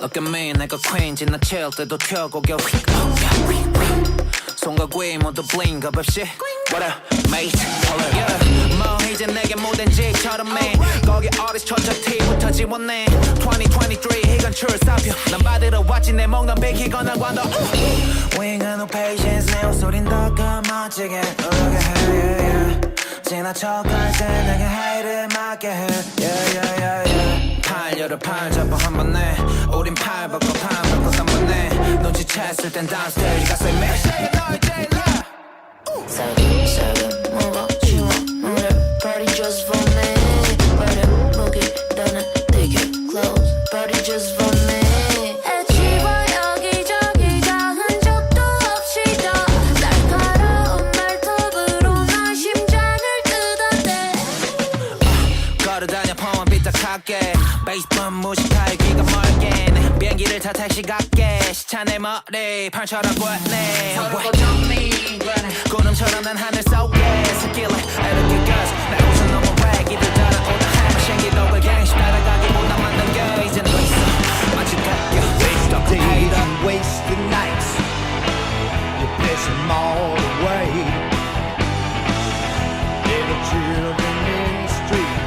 어깨민 내가 queen 지나칠 때도 튀어고겨 손과 귀 모두 bling up 없이 What up mate yeah. 뭐 이제 내게 모든 집처럼 해 거기 어리스 초점 T부터 지원해 2023 이건 출사표 난 받으러 왔지 내 목넘 비키거나 관도 We ain't got no patience 내 옷소린 더 까마지게 노력해 yeah, yeah. 지나쳐갈 때 내게 하이를 맞게 해 yeah, yeah, yeah, yeah. 팔려를 팔 잡아 한 번에 우린 팔 벗고 팔 벗고 3번에 눈치챘을 땐 downstairs 가서 매일 너의 제일 살금 먹어 지워 오늘 party just for me 버려 무기 너는 take it close party just for me 애치워 여기저기 닿은 적도 없이 더 날카로운 말톱으로 널 심장을 뜯어대 걸어다녀 펑은 삐딱하게 베이스번 무식하게 귀가 멀게 내 비행기를 타 택시 갈게 시차 내 머리 팔처럼 გვ네 구름처럼 난 하늘 속에 스킬에 이렇게 gus 날 웃어 너무 rag 이들 따라오다 하면 신기록을 갱신 따라가기보다 만든 게 이젠 더 있어 마치 깎여 Waste the days and waste the nights. You piss them all away. Little children in the street,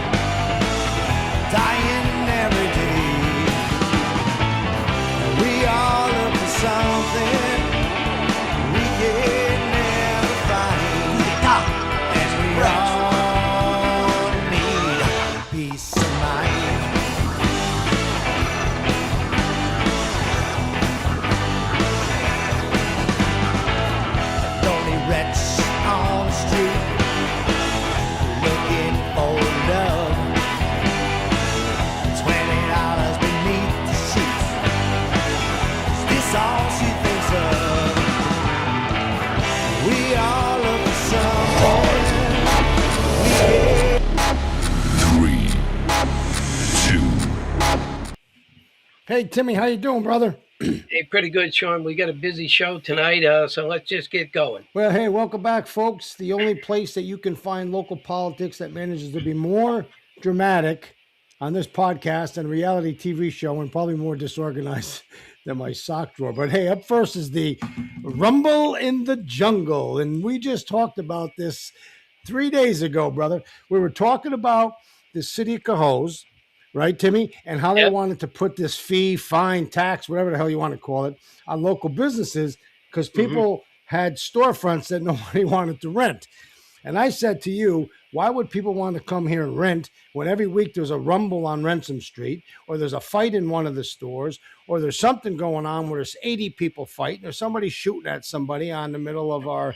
dying every day. We all look for something we can never find. And we all need peace of mind. Lonely wretch on the street, looking for love. $20 beneath the sheets. Is this all she thinks of? We all look for someone. Three, two. Hey, Timmy, how you doing, brother? Hey, pretty good, Sean. We got a busy show tonight, so let's just get going. Well, hey, welcome back, folks. The only place that you can find local politics that manages to be more dramatic on this podcast than a reality TV show and probably more disorganized than my sock drawer. But hey, up first is the Rumble in the Jungle. And we just talked about this 3 days ago, brother. We were talking about the city of Cohoes, right, Timmy? And how they Yep. wanted to put this fee, fine, tax, whatever the hell you want to call it, on local businesses because people had storefronts that nobody wanted to rent. And I said to you, why would people want to come here and rent when every week there's a rumble on Ransom Street, or there's a fight in one of the stores, or there's something going on where there's 80 people fighting, or somebody shooting at somebody on the middle of our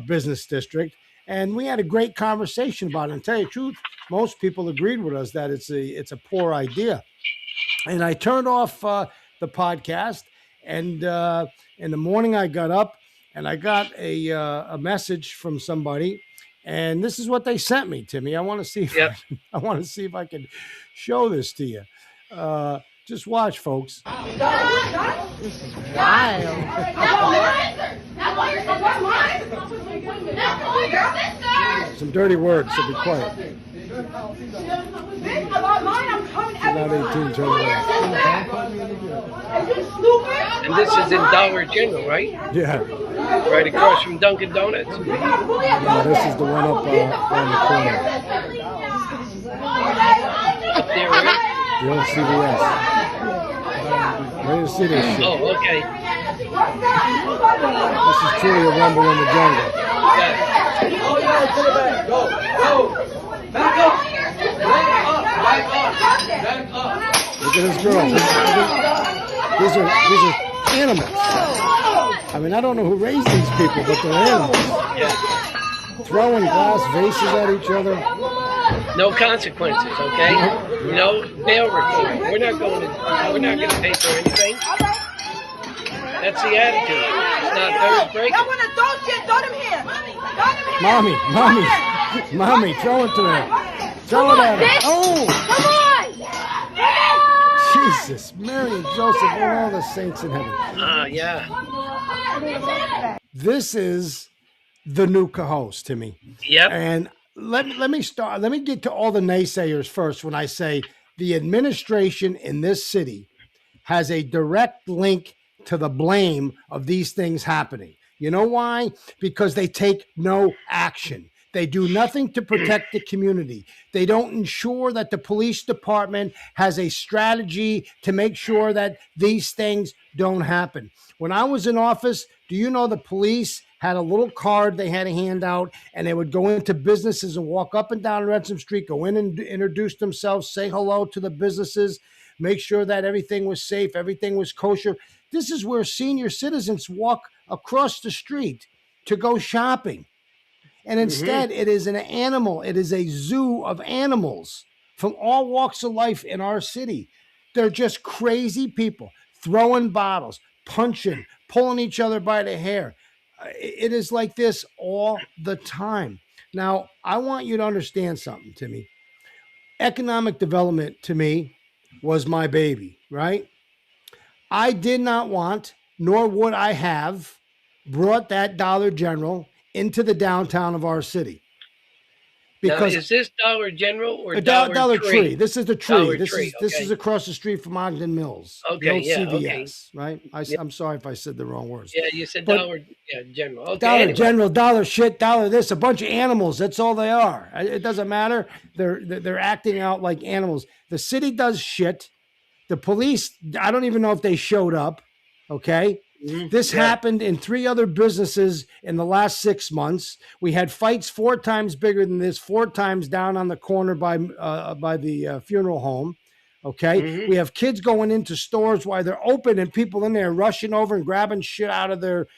business district? And we had a great conversation about it. And tell you the truth, most people agreed with us that it's a poor idea. And I turned off the podcast, and in the morning I got up and I got a message from somebody, and this is what they sent me, Timmy. I want to see if Yep. I want to see if I can show this to you. Just watch, folks. Some dirty words, so be quiet. Not 18, turn around. And this is in Dollar General, right? Yeah. Right across from Dunkin' Donuts. No, this is the one up on the corner. Up there, right? The old CVS. Where do you see this shit? Oh, okay. This is truly a rumble in the jungle. Yeah. Look at this girl. These are animals. I mean, I don't know who raised these people, but they're animals. Yeah. Throwing glass vases at each other. No consequences, okay? No bail reform. We're not going to pay for anything. That's the attitude. It's not third break. Mommy, throw it to her. Throw it at her. Oh! Jesus, Mary and Joseph and all the saints in heaven. Yeah. This is the new Cohoes, Timmy. Yep. And let me start. Let me get to all the naysayers first when I say the administration in this city has a direct link to the blame of these things happening. You know why? Because they take no action. They do nothing to protect the community. They don't ensure that the police department has a strategy to make sure that these things don't happen. When I was in office, do you know the police had a little card they had to hand out, and they would go into businesses and walk up and down Ransom Street, go in and introduce themselves, say hello to the businesses, make sure that everything was safe, everything was kosher. This is where senior citizens walk across the street to go shopping. And instead, it is an animal. It is a zoo of animals from all walks of life in our city. They're just crazy people throwing bottles, punching, pulling each other by the hair. It is like this all the time. Now, I want you to understand something, Timmy. Economic development to me was my baby, right? I did not want, nor would I have, brought that Dollar General into the downtown of our city. Because now, is this Dollar General or Dollar Tree? This is the Tree. Dollar this Tree, is this is across the street from Ogden Mills. Okay, the old CVS, okay. Right? I'm sorry if I said the wrong words. Yeah, you said Dollar General. Okay, Dollar General, dollar shit, dollar this, a bunch of animals. That's all they are. It doesn't matter. They're acting out like animals. The city does shit. The police, I don't even know if they showed up. Okay. This happened in 3 other businesses in the last 6 months. We had fights 4 times bigger than this, 4 times down on the corner by the funeral home. Okay. We have kids going into stores while they're open and people in there rushing over and grabbing shit out of their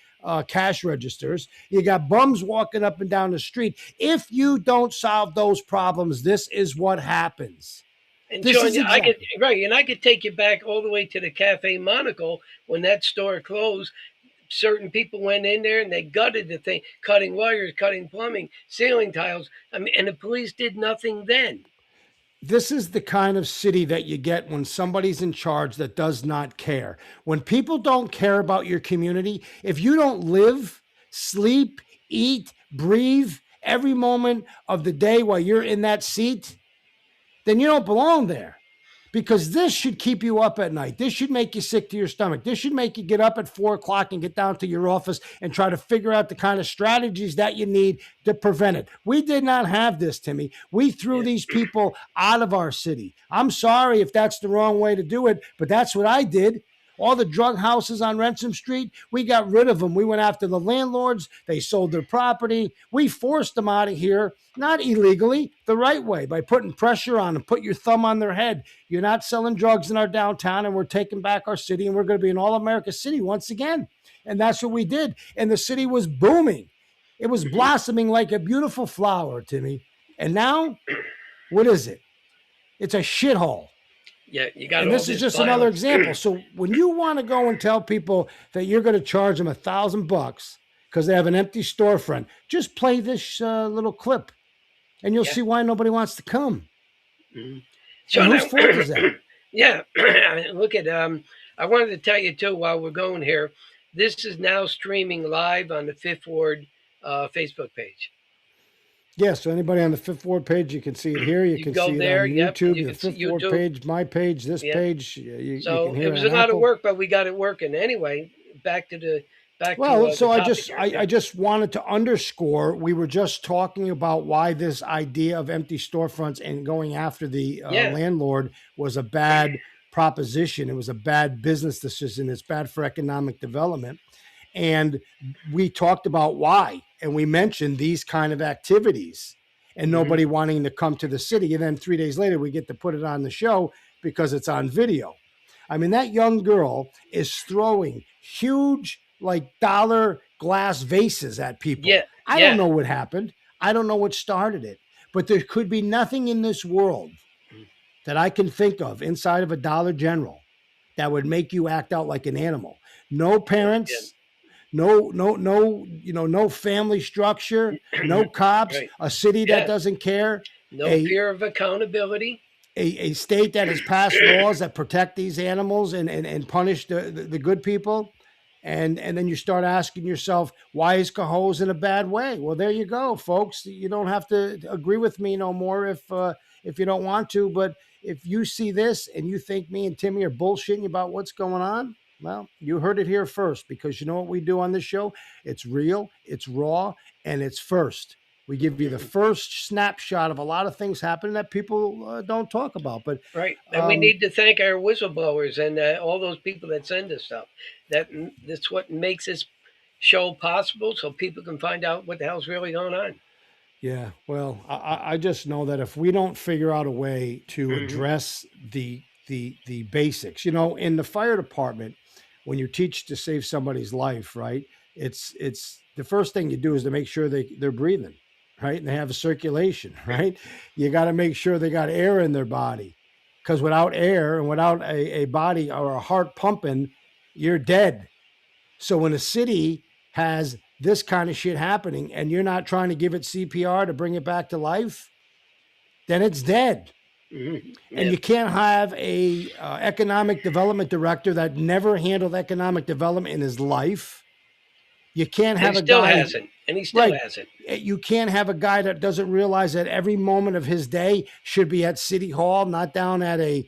cash registers. You got bums walking up and down the street. If you don't solve those problems, this is what happens. And Sean, I could take you back all the way to the Cafe Monaco when that store closed. Certain people went in there and they gutted the thing, cutting wires, cutting plumbing, ceiling tiles. I mean, and the police did nothing then. This is the kind of city that you get when somebody's in charge that does not care. When people don't care about your community, if you don't live, sleep, eat, breathe every moment of the day while you're in that seat, then you don't belong there, because this should keep you up at night. This should make you sick to your stomach. This should make you get up at 4 o'clock and get down to your office and try to figure out the kind of strategies that you need to prevent it. We did not have this, Timmy. We threw these people out of our city. I'm sorry if that's the wrong way to do it, but that's what I did. All the drug houses on Ransom Street, we got rid of them. We went after the landlords. They sold their property. We forced them out of here, not illegally, the right way, by putting pressure on them. Put your thumb on their head. You're not selling drugs in our downtown, and we're taking back our city, and we're going to be an all-America city once again. And that's what we did. And the city was booming. It was blossoming like a beautiful flower, Timmy. And now, what is it? It's a shithole. Yeah, you got. And this is just another example. So when you want to go and tell people that you're going to charge them $1,000 because they have an empty storefront, just play this little clip, and you'll see why nobody wants to come. So whose fault is that? Yeah, look at. I wanted to tell you too while we're going here. This is now streaming live on the Fifth Ward Facebook page. Yeah, so anybody on the Fifth Ward page, you can see it here. You can see there, it on YouTube, the Fifth Ward page, my page, this page. You can hear it was a lot of work, but we got it working. Anyway, back to I just wanted to underscore, we were just talking about why this idea of empty storefronts and going after the landlord was a bad proposition. It was a bad business decision. It's bad for economic development. And we talked about why, and we mentioned these kind of activities and nobody wanting to come to the city. And then 3 days later, we get to put it on the show because it's on video. I mean, that young girl is throwing huge, like, dollar glass vases at people. I don't know what happened. I don't know what started it, but there could be nothing in this world that I can think of inside of a Dollar General that would make you act out like an animal. No parents. No family structure, no cops, a city that doesn't care. No fear of accountability. A state that has passed laws that protect these animals and punish the good people. And then you start asking yourself, why is Cohoes in a bad way? Well, there you go, folks. You don't have to agree with me no more if you don't want to, but if you see this and you think me and Timmy are bullshitting about what's going on, well, you heard it here first, because you know what we do on this show? It's real, it's raw, and it's first. We give you the first snapshot of a lot of things happening that people don't talk about. But Right, and we need to thank our whistleblowers and all those people that send us stuff. That's what makes this show possible, so people can find out what the hell's really going on. yeah, well, I just know that if we don't figure out a way to address the basics, in the fire department, when you teach to save somebody's life, right? It's the first thing you do is to make sure they're breathing, right? And they have a circulation, right? You got to make sure they got air in their body, because without air and without a body or a heart pumping, you're dead. So when a city has this kind of shit happening and you're not trying to give it CPR to bring it back to life, then it's dead. And you can't have a economic development director that never handled economic development in his life. You can't have a guy hasn't, and he still hasn't. You can't have a guy that doesn't realize that every moment of his day should be at City Hall, not down at a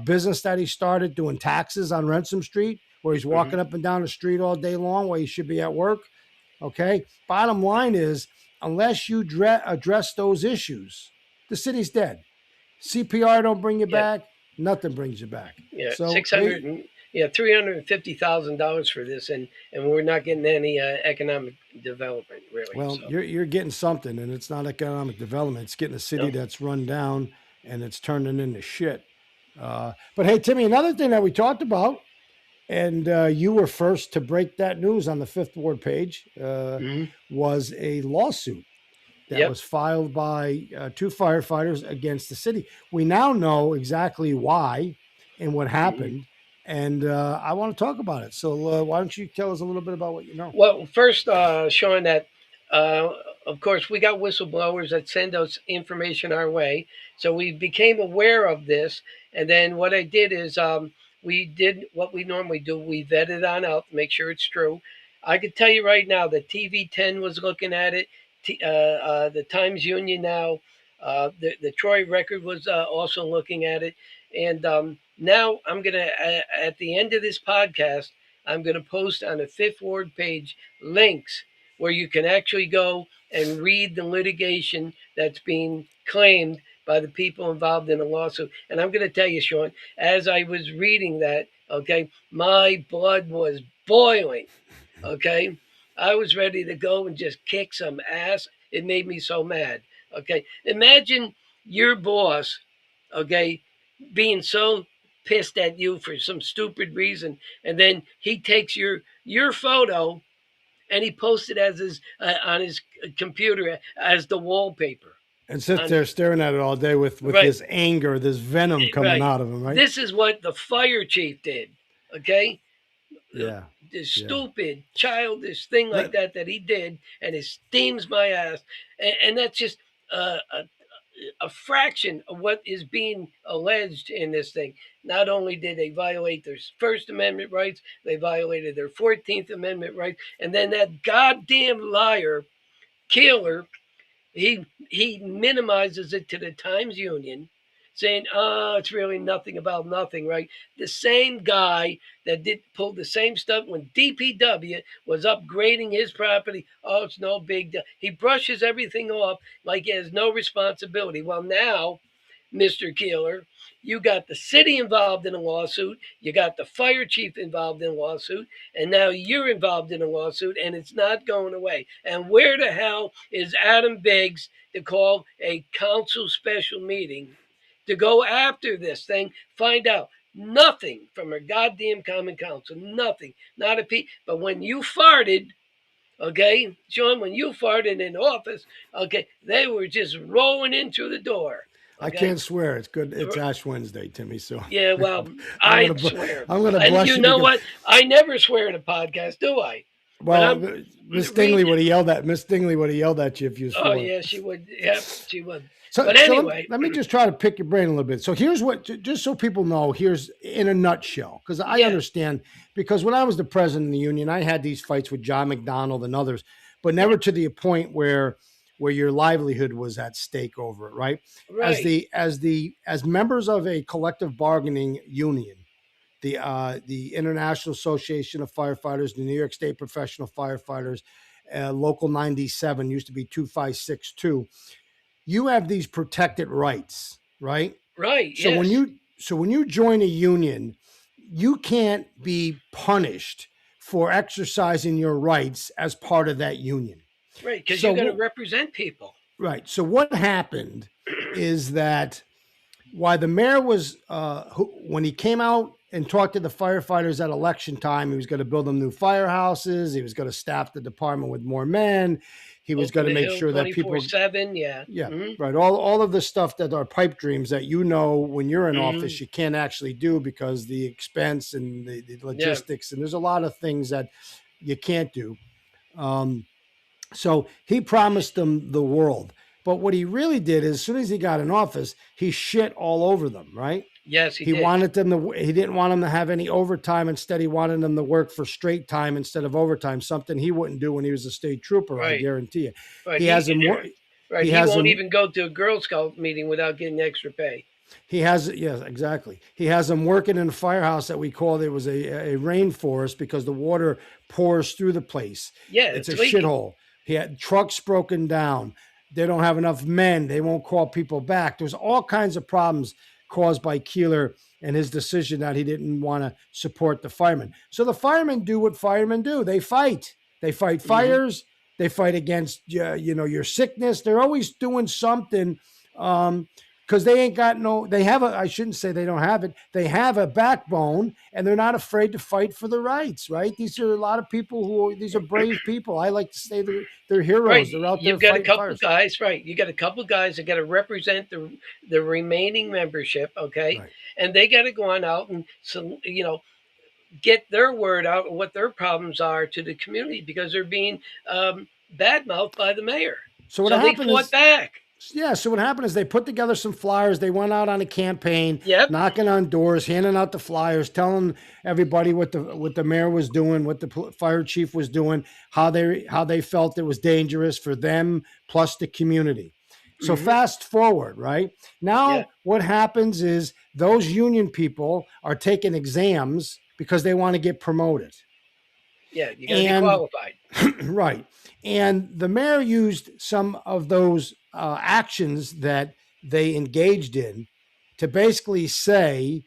business that he started doing taxes on Ransom Street, where he's walking up and down the street all day long, where he should be at work. Okay. Bottom line is, unless you address those issues, the city's dead. CPR don't bring you back. Nothing brings you back. Yeah, so $350,000 for this, and we're not getting any economic development, really. Well, so you're getting something, and it's not economic development. It's getting a city that's run down, and it's turning into shit. But hey, Timmy, another thing that we talked about, and you were first to break that news on the Fifth Ward page, was a lawsuit that was filed by two firefighters against the city. We now know exactly why and what happened, and I want to talk about it. So why don't you tell us a little bit about what you know? Well, first, showing that, of course, we got whistleblowers that send us information our way. So we became aware of this. And then what I did is we did what we normally do. We vetted on out to make sure it's true. I could tell you right now that TV10 was looking at it. The Times Union now, the Troy Record was also looking at it. And now I'm going to, at the end of this podcast, I'm going to post on the Fifth Ward page links where you can actually go and read the litigation that's being claimed by the people involved in the lawsuit. And I'm going to tell you, Sean, as I was reading that, okay, my blood was boiling, okay? I was ready to go and just kick some ass. It made me so mad, okay? Imagine your boss, okay, being so pissed at you for some stupid reason, and then he takes your photo and he posts it as his on his computer as the wallpaper, and sits there staring at it all day with this anger, this venom coming out of him. Right. This is what the fire chief did. Okay. Yeah. This stupid, childish thing like that he did, and it steams my ass, and that's just a fraction of what is being alleged in this thing. Not only did they violate their First Amendment rights, they violated their 14th Amendment rights. And then that goddamn liar, Keeler, he minimizes it to the Times Union, saying, oh, it's really nothing about nothing, right? The same guy that pulled the same stuff when DPW was upgrading his property. Oh, it's no big deal. He brushes everything off like he has no responsibility. Well, now, Mr. Keeler, you got the city involved in a lawsuit, you got the fire chief involved in a lawsuit, and now you're involved in a lawsuit, and it's not going away. And where the hell is Adam Biggs to call a council special meeting to go after this thing, find out? Nothing from her goddamn common council, nothing, not a peep. But when you farted, okay, Sean, when you farted in office, okay, they were just rolling in through the door. Okay? I can't swear. It's good. It's Ash Wednesday, Timmy. So yeah, well, I swear. I'm going to blush. And you know what? I never swear in a podcast, do I? Well, Miss Stingley would have yelled at you if you swore. Oh yeah, she would. Yep, she would. So, but anyway, let me just try to pick your brain a little bit. So here's what, just so people know, here's in a nutshell, because I understand, because when I was the president of the union, I had these fights with John McDonald and others, but never to the point where where your livelihood was at stake over it, right? Right. As members of a collective bargaining union, the International Association of Firefighters, the New York State Professional Firefighters, Local 97 used to be 2562. You have these protected rights, right? Right. So Yes. when you join a union, you can't be punished for exercising your rights as part of that union. Right. Because So you got to what- represent people. right. So what happened is that why the mayor was when he came out and talked to the firefighters at election time, he was going to build them new firehouses. He was going to staff the department with more men. He was going to make sure that people 24/7. Yeah. yeah, Mhm. right. All of the stuff that are pipe dreams that you know when you're in office you can't actually do because the expense and the logistics and there's a lot of things that you can't do. So he promised them the world, but what he really did is as soon as he got in office, he shit all over them. Right? Yes, he He did. wanted them to. He didn't want them to have any overtime. Instead, he wanted them to work for straight time instead of overtime. Something he wouldn't do when he was a state trooper. I Right. guarantee you. Right. He has them. Right. He He has won't them. even go to a Girl Scout meeting without getting extra pay. He has, yes, exactly. He has them working in a firehouse that we called it was a rainforest because the water pours through the place. Yeah, It's a leaking. shithole. He had trucks broken down. They don't have enough men. They won't call people back. There's all kinds of problems caused by Keeler and his decision that he didn't want to support the firemen. So the firemen do what firemen do. They fight. They fight fires. They fight against your sickness. They're always doing something because they ain't got no. They have I shouldn't say they don't have it. They have a backbone, and they're not afraid to fight for the rights. Right? These are a lot of people these are brave people. I like to say they're heroes. Right. They're out there You've got a fighting couple fires. guys, right? You got a couple guys that got to represent the remaining membership, okay? Right. And they got to go on out and get their word out of what their problems are to the community because they're being badmouthed by the mayor. So what they happened fought is back. Yeah, so what happened is they put together some flyers. They went out on a campaign, Yep. knocking on doors, handing out the flyers, telling everybody what the mayor was doing, what the fire chief was doing, how they felt it was dangerous for them plus the community. So fast forward, right? Now what happens is those union people are taking exams because they want to get promoted. Yeah, you got to be qualified. Right. And the mayor used some of those actions that they engaged in to basically say,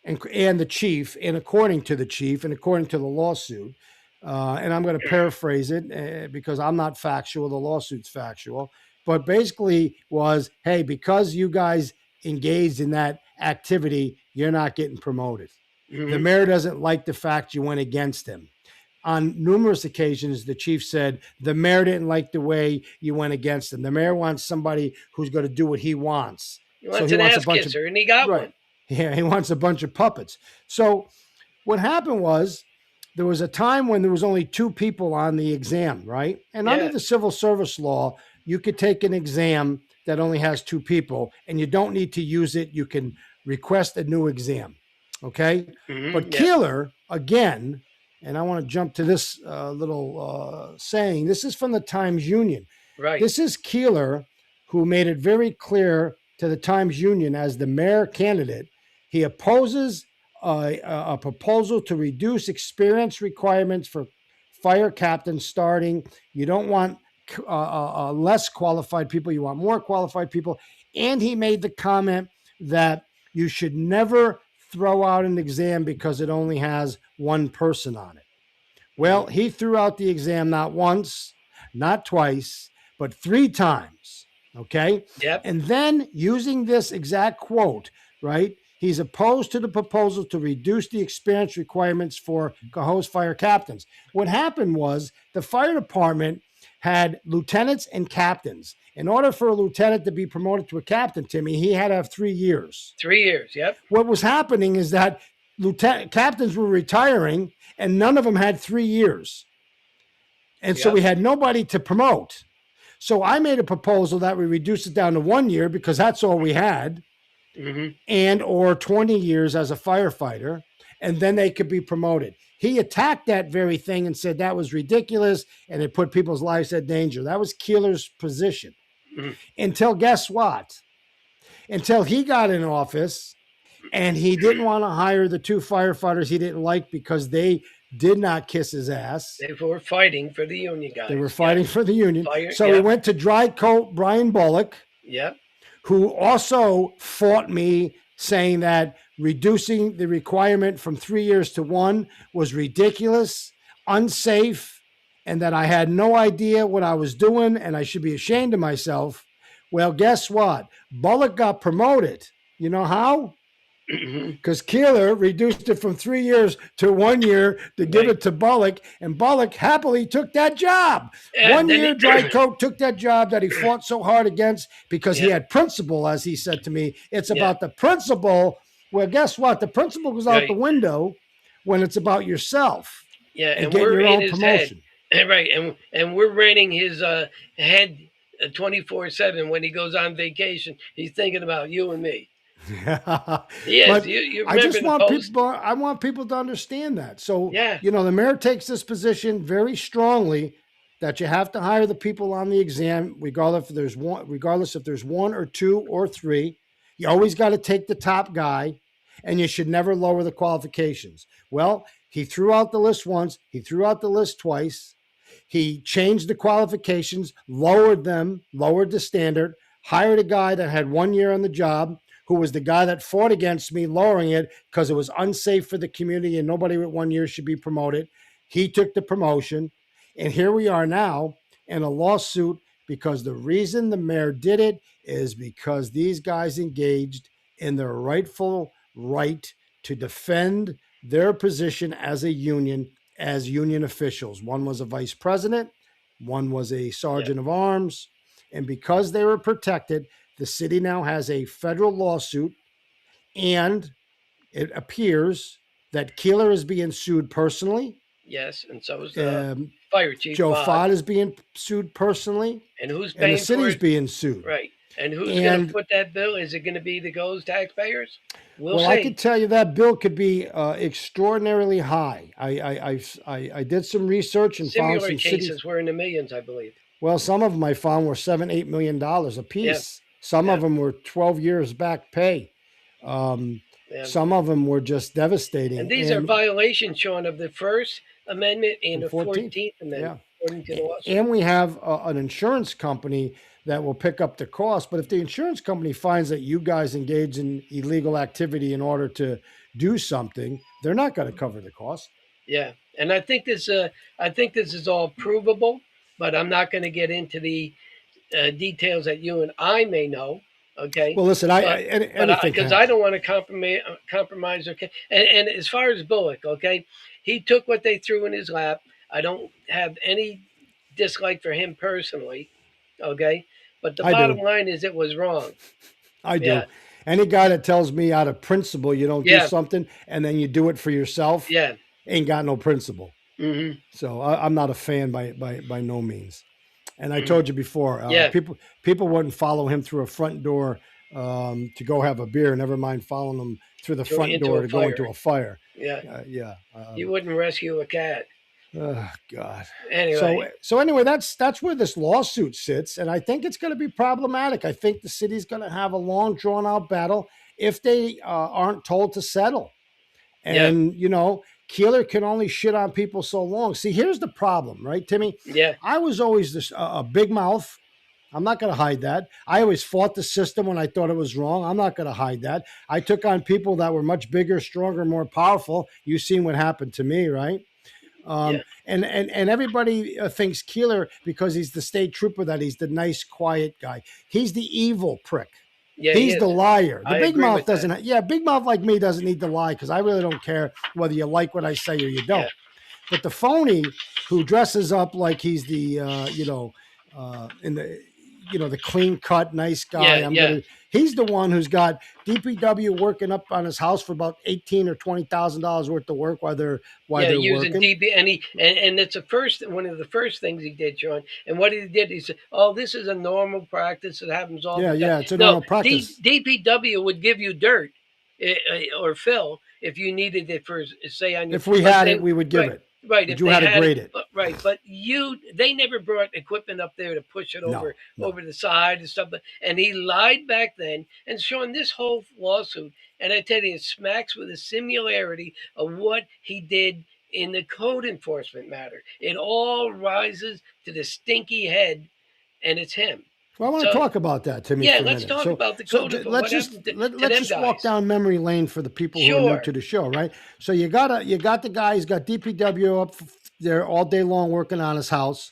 and the chief, and according to the chief, and according to the lawsuit, and I'm going to paraphrase it because I'm not factual, the lawsuit's factual, but basically was, hey, because you guys engaged in that activity, you're not getting promoted. The mayor doesn't like the fact you went against him. On numerous occasions, the chief said the mayor didn't like the way you went against him. The mayor wants somebody who's going to do what he wants. He wants an ass kisser, and he got one. Yeah, he wants a bunch of puppets. So what happened was there was a time when there was only 2 people on the exam, right? And under the civil service law, you could take an exam that only has 2 people, and you don't need to use it. You can request a new exam, okay? But Keeler, again, and I want to jump to this little saying. This is from the Times Union. Right. This is Keeler who made it very clear to the Times Union as the mayor candidate, he opposes a proposal to reduce experience requirements for fire captains starting. You don't want less qualified people. You want more qualified people. And he made the comment that you should never throw out an exam because it only has 1 person on it. Well, he threw out the exam not once, not twice, but 3 times. Okay. Yep. And then using this exact quote, right? He's opposed to the proposal to reduce the experience requirements for Cohoes fire captains. What happened was the fire department had lieutenants and captains. In order for a lieutenant to be promoted to a captain, Timmy, he had to have 3 years. 3 years, yep. What was happening is that captains were retiring and none of them had 3 years. And so we had nobody to promote. So I made a proposal that we reduce it down to 1 year because that's all we had, and or 20 years as a firefighter. and then they could be promoted. He attacked that very thing and said that was ridiculous and it put people's lives at danger. That was Keeler's position. Until guess what? Until he got in office and he didn't want to hire the 2 firefighters he didn't like because they did not kiss his ass. They were fighting for the union guys. They were fighting for the union. Fire, so he went to Dry Coat Brian Bullock, who also fought me, saying that reducing the requirement from 3 years to 1 was ridiculous, unsafe, and that I had no idea what I was doing and I should be ashamed of myself. Well, guess what? Bullock got promoted. You know how? Because Keeler reduced it from 3 years to 1 year to give it to Bullock, and Bullock happily took that job. 1 year, Dry Coat took that job that he fought so hard against because he had principle, as he said to me. It's about the principle. Well, guess what? The principle goes out the window when it's about yourself. And getting we're your own in his promotion. Head. Right, and we're renting his head 24/7 when he goes on vacation. He's thinking about you and me. Yes, but you I just want post? people. I want people to understand that. So Yeah. the mayor takes this position very strongly that you have to hire the people on the exam, regardless if there's 1 or 2 or 3. You always got to take the top guy, and you should never lower the qualifications. Well, he threw out the list once. He threw out the list twice. He changed the qualifications, lowered the standard, hired a guy that had 1 year on the job, who was the guy that fought against me lowering it because it was unsafe for the community and nobody with 1 year should be promoted. He took the promotion. And here we are now in a lawsuit because the reason the mayor did it is because these guys engaged in their rightful right to defend their position as a union, as union officials. One was a vice president, one was a sergeant of arms. And because they were protected, the city now has a federal lawsuit, and it appears that Keeler is being sued personally. Yes, and so is fire chief. Joe Fott is being sued personally. And who's paying and the city's for it? being sued. Right. And who's going to put that bill? Is it going to be the Cohoes taxpayers? We'll see. I can tell you that bill could be extraordinarily high. I did some research and found some cases cities were in the millions, I believe. Well, some of them I found were $7-8 million a piece. Some of them were 12 years back pay. Some of them were just devastating. And these are violations, Sean, of the First Amendment and the 14th Amendment. According to the lawsuit. And we have an insurance company that will pick up the cost. But if the insurance company finds that you guys engage in illegal activity in order to do something, they're not going to cover the cost. Yeah, and I think this is all provable, but I'm not going to get into the details that you and I may know. Okay. Well, listen, because I don't want to compromise. Okay, and as far as Bullock, okay, he took what they threw in his lap. I don't have any dislike for him personally. Okay, but the bottom line is it was wrong. I do. Any guy that tells me out of principle you don't do something and then you do it for yourself, ain't got no principle. Mm-hmm. So I'm not a fan by no means. And I told you before, people wouldn't follow him through a front door to go have a beer. Never mind following him through the front door to go into a fire. You wouldn't rescue a cat. Oh God. Anyway, so anyway, that's where this lawsuit sits, and I think it's going to be problematic. I think the city's going to have a long, drawn out battle if they aren't told to settle. And Keeler can only shit on people so long. See, here's the problem, right, Timmy? Yeah. I was always a big mouth. I'm not going to hide that. I always fought the system when I thought it was wrong. I'm not going to hide that. I took on people that were much bigger, stronger, more powerful. You've seen what happened to me, right? And everybody thinks Keeler, because he's the state trooper, that he's the nice, quiet guy. He's the evil prick. Yeah, he's the liar. The big mouth doesn't. Big mouth like me doesn't need to lie because I really don't care whether you like what I say or you don't. Yeah. But the phony who dresses up like he's the the clean cut nice guy. He's the one who's got DPW working up on his house for about $18,000 or $20,000 worth of work while they're using working. DP, and it's one of the first things he did, Sean. And what he did, he said, "Oh, this is a normal practice. It happens all the time." Yeah, it's a normal practice. DPW would give you dirt or fill if you needed it for, say, on your. If we but had they- it, we would give right, it. Right, But if you they had to had grade it. right, but they never brought equipment up there to push it No, no. over the side and stuff. And he lied back then. And Sean, this whole lawsuit, and I tell you, it smacks with a similarity of what he did in the code enforcement matter. It all rises to the stinky head, and it's him. Well, I want to So talk about that, Timmy, yeah, for a let's minute. talk about the So code enforcement. let's What just happened to let's them just walk guys? down memory lane for the people who are new Sure. to the show, right? So you got the guy. He's got DPW up there all day long working on his house.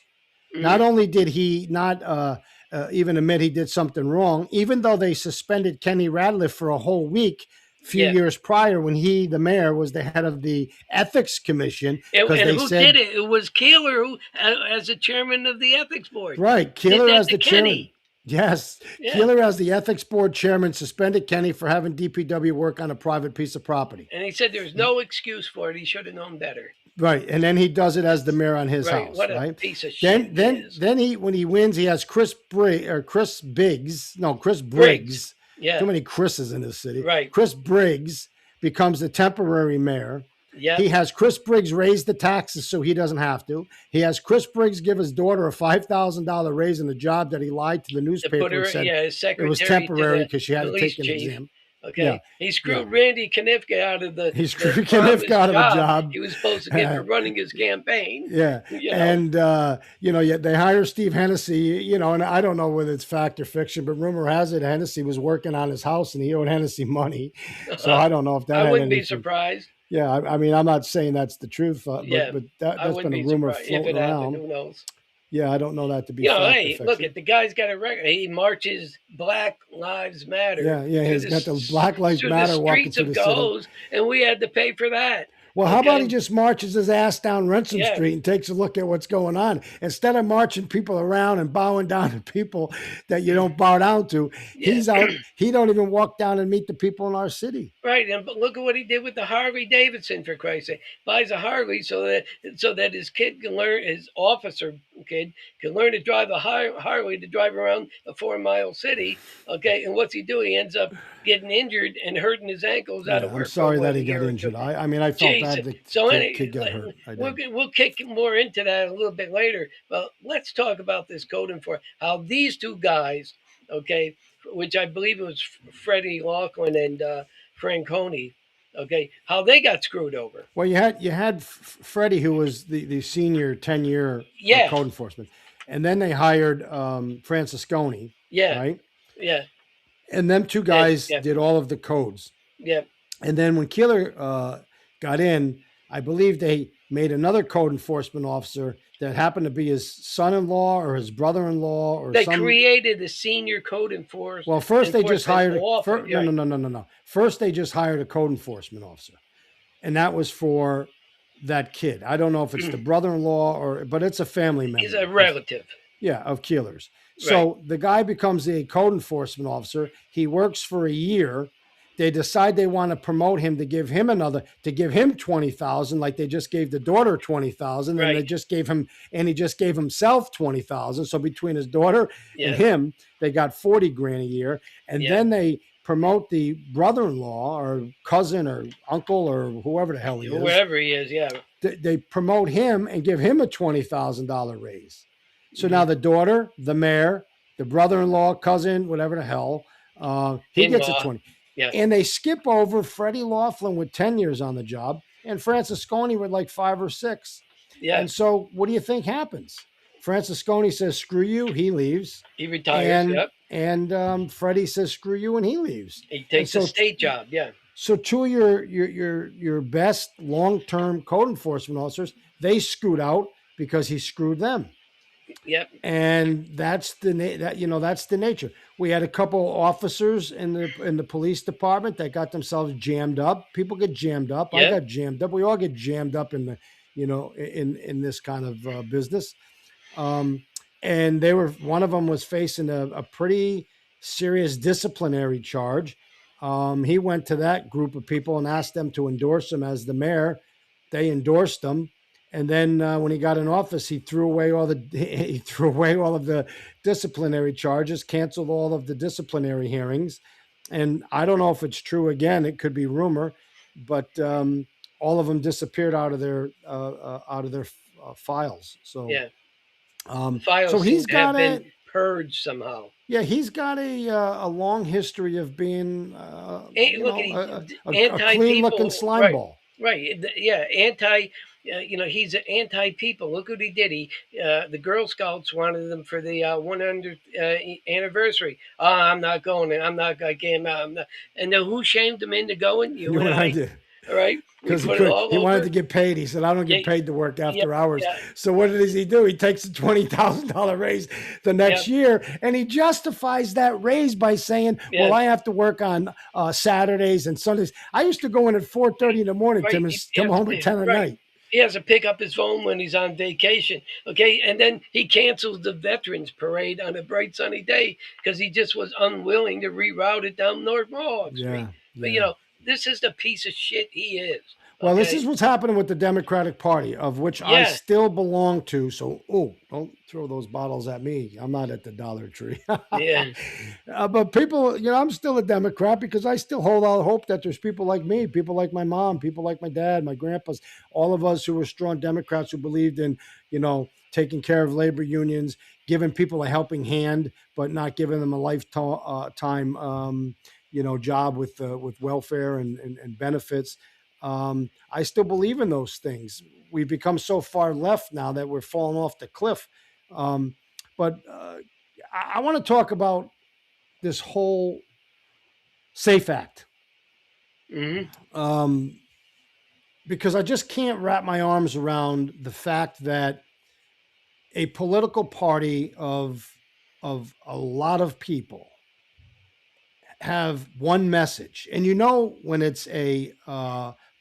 Not only did he not even admit he did something wrong, even though they suspended Kenny Radcliffe for a whole week a few Yeah. years prior when he, the mayor, was the head of the ethics commission. And Because they who said, did it? It was Keeler, who, as the chairman of the ethics board. right, Did Keeler that as to the chairman. Kenny. Yes. Yeah. Keeler, as the ethics board chairman, suspended Kenny for having DPW work on a private piece of property. And he said there was no excuse for it. He should have known better. Right. And then he does it as the mayor on his Right. house. What a Right. piece of Then shit. then he is. then he when he wins, he has Chris Briggs. Briggs. Yeah. Too many Chris's in this city. Right. Chris Briggs becomes the temporary mayor. Yeah. He has Chris Briggs raise the taxes so he doesn't have to. He has Chris Briggs give his daughter a $5,000 raise in a job that he lied to the To newspaper put her, and said his secretary it was to temporary the because she had to police take an chief. exam. Okay. Yeah. He screwed Yeah. Randy Knifka out of the. He screwed the Knifka out of a promised job. He was supposed to get for running his campaign. Yeah. You know. And, yet they hire Steve Hennessy, and I don't know whether it's fact or fiction, but rumor has it Hennessy was working on his house and he owed Hennessy money. So I don't know if that I had wouldn't be anything- surprised. Yeah. I mean, I'm not saying that's the truth, but Yeah, that's I been wouldn't a be rumor surprised if floating it happened. around. Who knows? Yeah. I don't know that to be You know, fact or hey, fiction. look at the guy's got a record. He marches Black Lives Matter. Yeah, yeah, through he's got the Black Lives through Matter the walking streets through of the city. Cohoes, and we had to pay for that. Well, how about Okay. he just marches his ass down Ransom Yeah. Street and takes a look at what's going on instead of marching people around and bowing down to people that you don't bow down to? Yeah. He's out. He don't even walk down and meet the people in our city. Right, and but look at what he did with the Harley Davidson, for Christ's sake. Buys a Harley so that his kid can learn, his officer kid can learn to drive a Harley to drive around a 4-mile city. Okay, and what's he do? He ends up getting injured and hurting his ankles out Yeah, of work. I'm sorry for that he a year got or injured. two. I mean, I felt bad Jeez. the So kid got hurt. I did. we'll kick more into that a little bit later. But let's talk about this code enforcement. How these two guys, okay, which I believe it was Freddie Laughlin and Franconi, okay, how they got screwed over. Well, you had Freddie, who was the senior 10-year Yeah. code enforcement, and then they hired Francisconi, Yeah, right? yeah, And them two guys yeah. did all of the codes. yeah. And then when Keeler got in, I believe they made another code enforcement officer that happened to be his son-in-law or his brother-in-law or They some. created a senior code enforcement. Well, first they just hired. officer. No. First they just hired a code enforcement officer, and that was for that kid. I don't know if it's the brother-in-law but it's a family member. He's a relative. Yeah, of Keeler's. So the guy becomes a code enforcement officer. He works for a year. They decide they want to promote him to give him $20,000, like they just gave the daughter $20,000, and Right. they just gave him, and he just gave himself $20,000. So between his daughter Yeah. and him, they got $40,000 a year, and Yeah. then they promote the brother-in-law or cousin or uncle or whoever the hell he is. Whoever he is, yeah. They promote him and give him a $20,000 raise. So now the daughter, the mayor, the brother-in-law, cousin, whatever the hell, he gets a In-law. 20. Yeah. And they skip over Freddie Laughlin with 10 years on the job and Francisconi with like 5 or 6. Yeah. And so what do you think happens? Francisconi says, screw you, he leaves. He retires. And, Yep. and Freddie says, screw you, and he leaves. He takes and a so- state job. Yeah. So two of your best long-term code enforcement officers, they screwed out because he screwed them. Yep. And that's the nature. We had a couple officers in the police department that got themselves jammed up. People get jammed up. I Yeah. got jammed up. We all get jammed up in this kind of business. And one of them was facing a pretty serious disciplinary charge. He went to that group of people and asked them to endorse him as the mayor. They endorsed him. And then when he got in office, he threw away all of the disciplinary charges, canceled all of the disciplinary hearings. And I don't know if it's true. Again, it could be rumor. but all of them disappeared out of their files. So Yeah. so Files he's seem to have got been purged somehow. yeah, he's got a long history of being Look at a clean looking slime right? ball. Right. Yeah. Anti. He's an anti people. Look what he did. The Girl Scouts wanted them for the 100th anniversary. Oh, I'm not going. I'm not. I can't. I'm not. And then who shamed him into going? You and I. did. All right. We Because put it all he wanted over. to get paid. He said, "I don't get Yeah, paid to work after yeah, hours." yeah. So what does he do? He takes a $20,000 raise the next year, and he justifies that raise by saying, Yeah. "Well, I have to work on Saturdays and Sundays." I used to go in at 4:30 in the morning, Right, Tim, and he come has home to- at 10 at right. night. He has to pick up his phone when he's on vacation. Okay. And then he cancels the Veterans Parade on a bright sunny day because he just was unwilling to reroute it down North Mohawk Street. But, this is the piece of shit he is. Well, this okay? is what's happening with the Democratic Party, of which I Yeah. still belong to. So, don't throw those bottles at me. I'm not at the Dollar Tree. Yeah. But people, I'm still a Democrat because I still hold out hope that there's people like me, people like my mom, people like my dad, my grandpas, all of us who were strong Democrats who believed in, taking care of labor unions, giving people a helping hand, but not giving them a lifetime, job with welfare and benefits. I still believe in those things. We've become so far left now that we're falling off the cliff. But I want to talk about this whole SAFE Act. Mm-hmm. Because I just can't wrap my arms around the fact that a political party of a lot of people have one message. And when it's a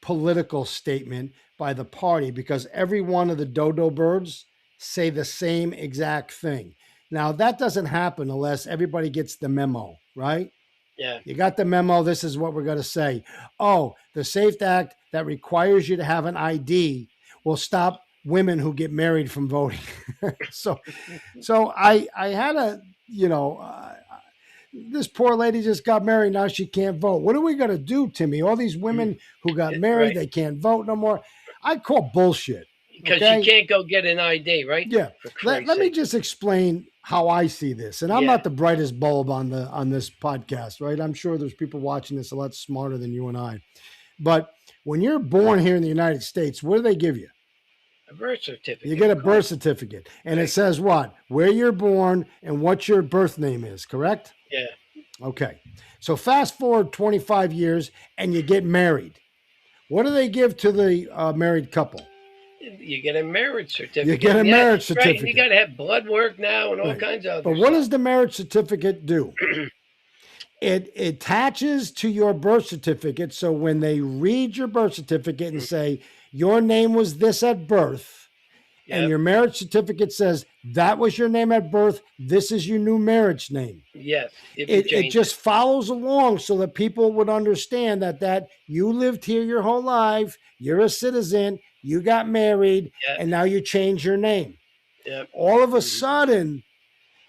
political statement by the party, because every one of the dodo birds say the same exact thing. Now, that doesn't happen unless everybody gets the memo, right? Yeah. You got the memo. This is what we're going to say. Oh, the SAFE Act that requires you to have an ID will stop women who get married from voting. so I had a, this poor lady just got married. Now she can't vote. What are we going to do, Timmy? All these women who got married, Right. They can't vote no more. I call bullshit. Because okay? you can't go get an ID, right? Yeah. Let me just explain how I see this. And I'm not the brightest bulb on this podcast, right? I'm sure there's people watching this a lot smarter than you and I. But when you're born here in the United States, what do they give you? A birth certificate. You get a birth certificate. And it says what? Where you're born and what your birth name is, correct? Yeah. Okay. So fast forward 25 years and you get married. What do they give to the married couple? You get a marriage certificate. You get a marriage certificate. Right. And you got to have blood work now and all kinds of other But stuff. what does the marriage certificate do? It attaches to your birth certificate. So when they read your birth certificate and say, your name was this at birth, and your marriage certificate says that was your name at birth, this is your new marriage name. Yes. It just follows along so that people would understand that you lived here your whole life, you're a citizen, you got married, and now you change your name. Yep. All of a sudden,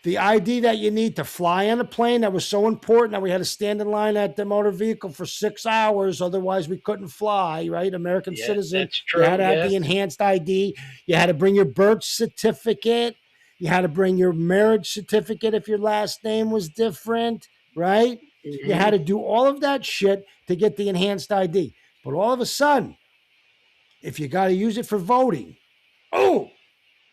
the ID that you need to fly on a plane that was so important that we had to stand in line at the motor vehicle for 6 hours. Otherwise, we couldn't fly, right? American citizen. That's true. You had to have the enhanced ID. You had to bring your birth certificate. You had to bring your marriage certificate if your last name was different, right? Mm-hmm. You had to do all of that shit to get the enhanced ID. But all of a sudden, if you got to use it for voting,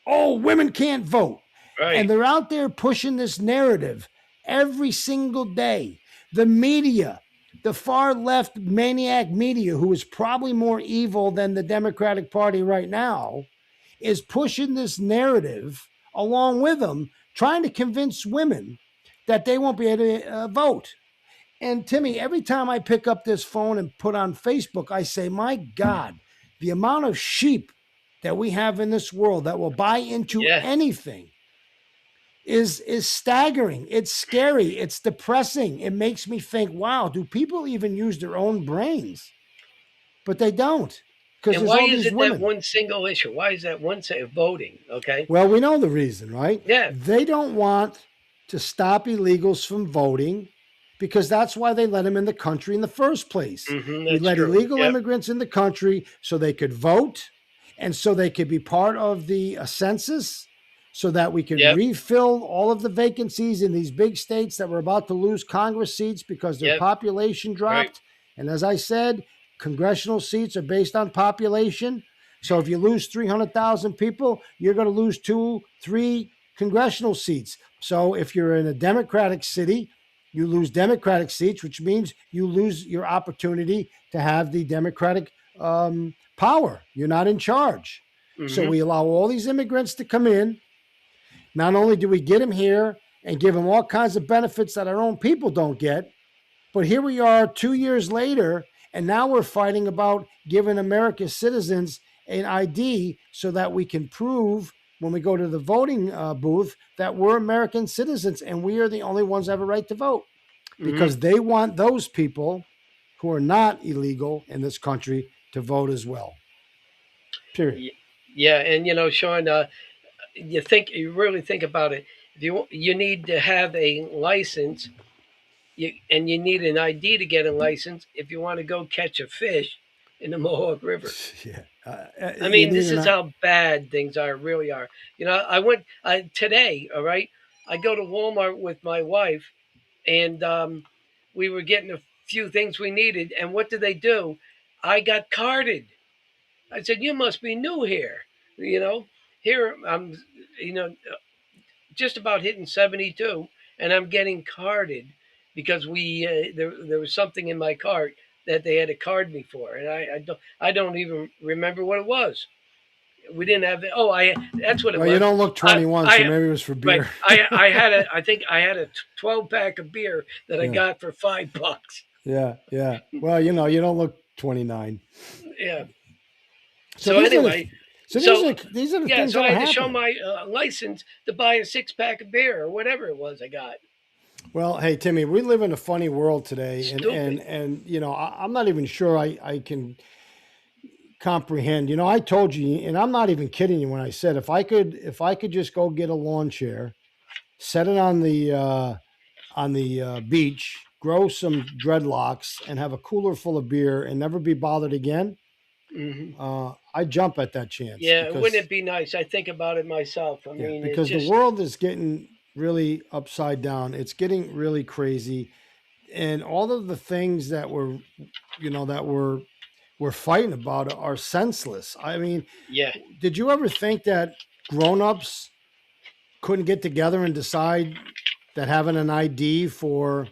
women can't vote. Right. And they're out there pushing this narrative every single day. The media, the far left maniac media, who is probably more evil than the Democratic Party right now, is pushing this narrative along with them, trying to convince women that they won't be able to vote. And Timmy, every time I pick up this phone and put on Facebook, I say, my God, the amount of sheep that we have in this world that will buy into anything is staggering. It's scary. It's depressing. It makes me think, wow, do people even use their own brains? But they don't. And why is it that one single issue? Why is that one voting? Okay. Well, we know the reason, right? Yeah. They don't want to stop illegals from voting because that's why they let them in the country in the first place. We That's let true. illegal Yep. immigrants in the country so they could vote and so they could be part of the census, so that we could Yep. refill all of the vacancies in these big states that were about to lose Congress seats because their Yep. population dropped. Right. And as I said, congressional seats are based on population. So if you lose 300,000 people, you're going to lose 2, 3 congressional seats. So if you're in a Democratic city, you lose Democratic seats, which means you lose your opportunity to have the Democratic power. You're not in charge. So we allow all these immigrants to come in. Not only do we get them here and give them all kinds of benefits that our own people don't get, but here we are 2 years later, and now we're fighting about giving America's citizens an ID so that we can prove when we go to the voting booth that we're American citizens and we are the only ones that have a right to vote, because they want those people who are not illegal in this country to vote as well. Period. Yeah, and Sean, you really think about it. If you need to have a license, and you need an ID to get a license if you want to go catch a fish in the Mohawk River. Yeah. I mean, this is how bad things really are. I went today. All right, I go to Walmart with my wife, and we were getting a few things we needed. And what did they do? I got carded. I said, "You must be new here." Here I'm, just about hitting 72, and I'm getting carded because there was something in my cart that they had to card me for, and I don't even remember what it was. We didn't have it. That's what it was. Well, you don't look 21, so maybe it was for beer. Right. I think I had a 12-pack of beer that I got for $5. Yeah. Well, you don't look 29. Yeah. So anyway. These are the things so that I are had to show happening. my license to buy a 6-pack of beer or whatever it was I got. Well, hey, Timmy, we live in a funny world today, Stupid. and I'm not even sure I can comprehend. I told you, and I'm not even kidding you when I said if I could just go get a lawn chair, set it on the beach, grow some dreadlocks, and have a cooler full of beer and never be bothered again, I jump at that chance. Yeah, wouldn't it be nice? I think about it myself. I mean, because the world is getting really upside down. It's getting really crazy, and all of the things that we're fighting about are senseless. I mean, did you ever think that grown-ups couldn't get together and decide that having an ID for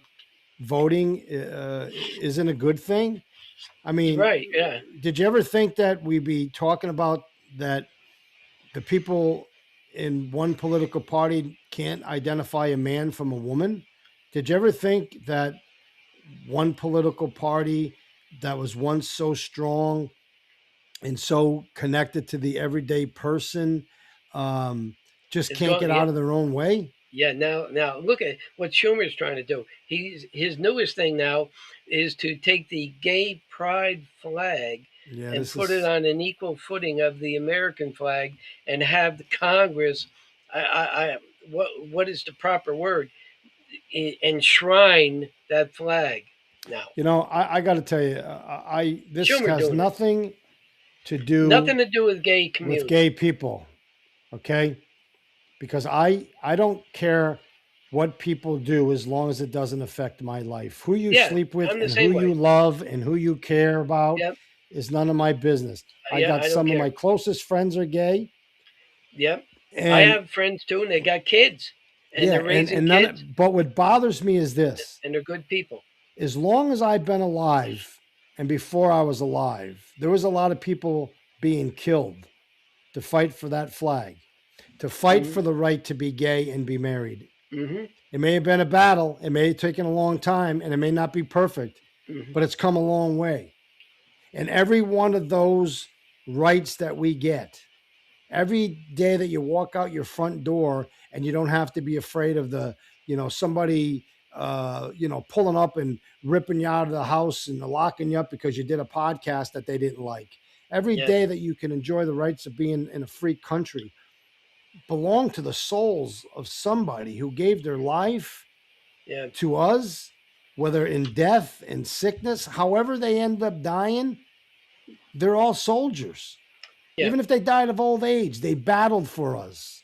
voting isn't a good thing? I mean, right? Yeah. Did you ever think that we'd be talking about that the people in one political party can't identify a man from a woman? Did you ever think that one political party that was once so strong and so connected to the everyday person just can't get out of their own way? Yeah, now look at what Schumer's trying to do. His newest thing now is to take the gay pride flag and put it on an equal footing of the American flag and have the Congress, what is the proper word? Enshrine that flag now. I got to tell you, this Schumer has nothing to do with gay community. With gay people, okay? Because I don't care what people do as long as it doesn't affect my life. Who you sleep with and who you love and who you care about is none of my business. I got some of my closest friends are gay. Yep. And I have friends too, and they got kids. And they're raising kids. But what bothers me is this. And they're good people. As long as I've been alive and before I was alive, there was a lot of people being killed to fight for that flag, to fight for the right to be gay and be married. It may have been a battle. It may have taken a long time, and it may not be perfect, but it's come a long way. And every one of those rights that we get, every day that you walk out your front door and you don't have to be afraid of somebody, pulling up and ripping you out of the house and locking you up because you did a podcast that they didn't like. Every day that you can enjoy the rights of being in a free country belong to the souls of somebody who gave their life to us. whether in death, in sickness, however they end up dying, they're all soldiers. Yeah. Even if they died of old age, they battled for us.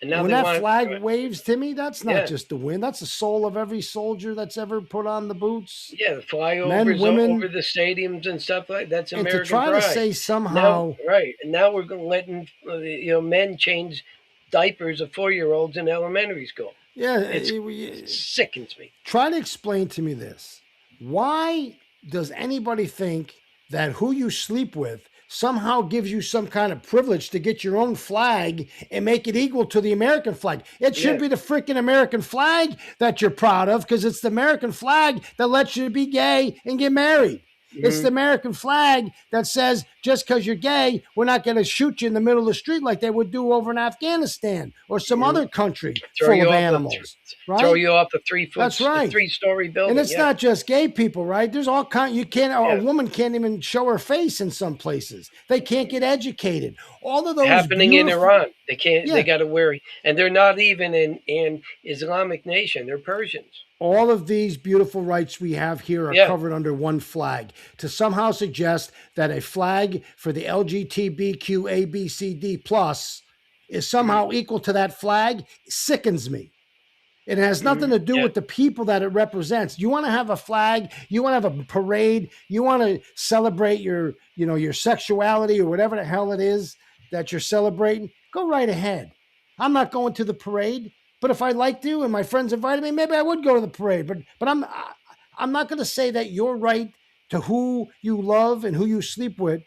And now When they that want flag waves, Timmy, that's not Yeah. just the wind. That's the soul of every soldier that's ever put on the boots. Yeah, the flyovers Men, women, over the stadiums and stuff like that's and American to try pride. to say Now, somehow, right, and now we're letting men change diapers of 4-year-olds in elementary school. yeah, It sickens me. try to explain to me this. Why does anybody think that who you sleep with somehow gives you some kind of privilege to get your own flag and make it equal to the American flag? It should Yeah. be the freaking American flag that you're proud of, because it's the American flag that lets you be gay and get married. It's the American flag that says just because you're gay, we're not going to shoot you in the middle of the street like they would do over in Afghanistan or some other country full of animals. Right? Throw you off a 3-foot, That's right. 3-story building. And it's not just gay people, right? There's all kind. You can't. Yeah. A woman can't even show her face in some places. They can't get educated. All of those happening in beautiful- Iran. They can't. Yeah. They got to worry, and they're not even in Islamic nation. They're Persians. All of these beautiful rights we have here are Yeah. covered under one flag. To somehow suggest that a flag for the LGBTQ ABCD plus is somehow equal to that flag sickens me. It has nothing to do Yeah. with the people that it represents. You want to have a flag, you want to have a parade, you want to celebrate your sexuality or whatever the hell it is that you're celebrating, go right ahead. I'm not going to the parade, but if I'd like to and my friends invited me, maybe I would go to the parade. But I'm not going to say that your right to who you love and who you sleep with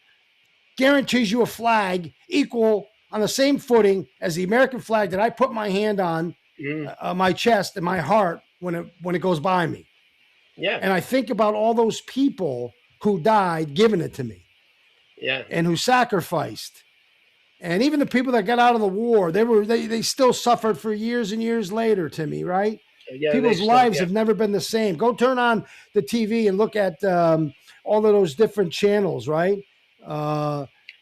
guarantees you a flag equal on the same footing as the American flag that I put my hand on my chest and my heart when it goes by me. Yeah. And I think about all those people who died giving it to me. Yeah. And who sacrificed. And even the people that got out of the war, they still suffered for years and years later, Timmy, right? Yeah, People's they still- lives yeah. have never been the same. Go turn on the TV and look at all of those different channels, right?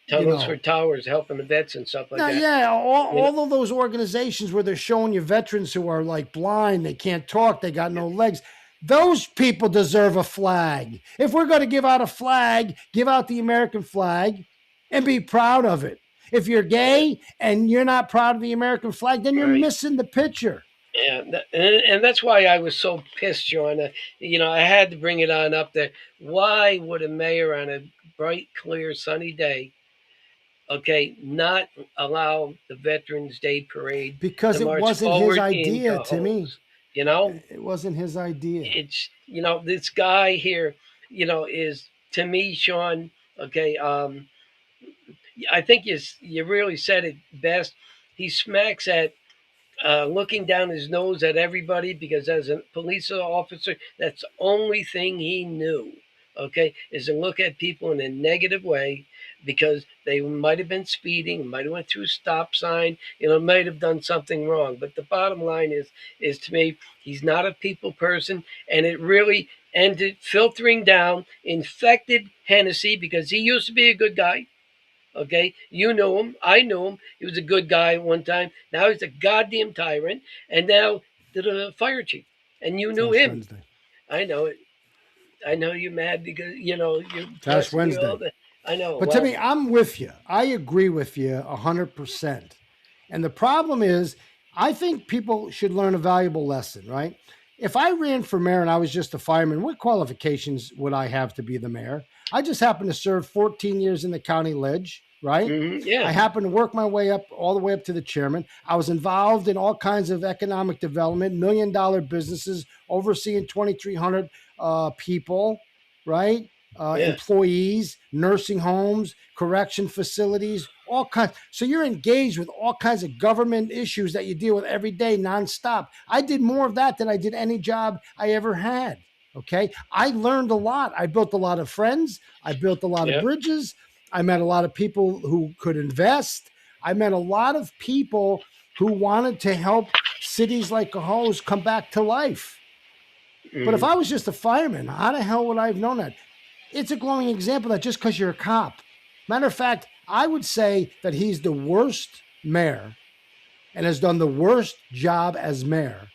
Tunnels for Towers, helping the vets and stuff like Now, that. yeah, all of those organizations where they're showing you veterans who are like blind, they can't talk, they got no legs. Those people deserve a flag. If we're going to give out a flag, give out the American flag and be proud of it. If you're gay and you're not proud of the American flag, then you're Right. missing the picture. Yeah, and that's why I was so pissed, John. I had to bring it on up there. Why would a mayor on a bright, clear, sunny day, not allow the Veterans Day parade? Because to it march wasn't his forward idea, into Timmy. Cohoes? You know, It wasn't his idea. it's this guy here, is to me, Sean. I think you really said it best. He smacks at looking down his nose at everybody because as a police officer, that's the only thing he knew, is to look at people in a negative way because they might have been speeding, might have went through a stop sign, might have done something wrong. But the bottom line is to me, he's not a people person, and it really ended filtering down, infected Hennessy because he used to be a good guy. You knew him. I knew him. He was a good guy one time. Now he's a goddamn tyrant. And now the fire chief. And you knew Ash him. Wednesday. I know it. I know you're mad because, you're Ash pressing me Wednesday. all the- I know. But well, Timmy, I'm with you. I agree with you 100%. And the problem is, I think people should learn a valuable lesson, right? If I ran for mayor and I was just a fireman, what qualifications would I have to be the mayor? I just happened to serve 14 years in the county ledge, right? yeah. I happened to work my way up all the way up to the chairman. I was involved in all kinds of economic development, $1 million businesses, overseeing 2,300 people, right? Employees, nursing homes, correction facilities, all kinds. So you're engaged with all kinds of government issues that you deal with every day, nonstop. I did more of that than I did any job I ever had. Okay. I learned a lot. I built a lot of friends. I built a lot of bridges. I met a lot of people who could invest. I met a lot of people who wanted to help cities like Cohoes come back to life. But if I was just a fireman, how the hell would I have known that? It's a glowing example that just because you're a cop. Matter of fact, I would say that he's the worst mayor and has done the worst job as mayor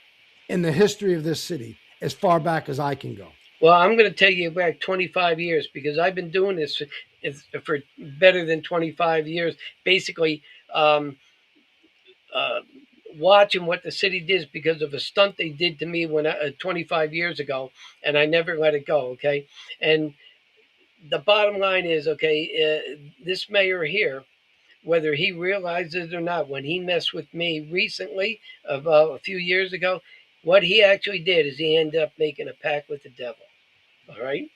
in the history of this city. as far back as I can go. Well, I'm going to take you back 25 years because I've been doing this for better than 25 years. Basically, um, uh, watching what the city did because of a stunt they did to me 25 years ago, and I never let it go. Okay, and the bottom line is, okay, this mayor here, whether he realizes it or not, when he messed with me recently, about a few years ago, what he actually did is he ended up making a pact with the devil. All right,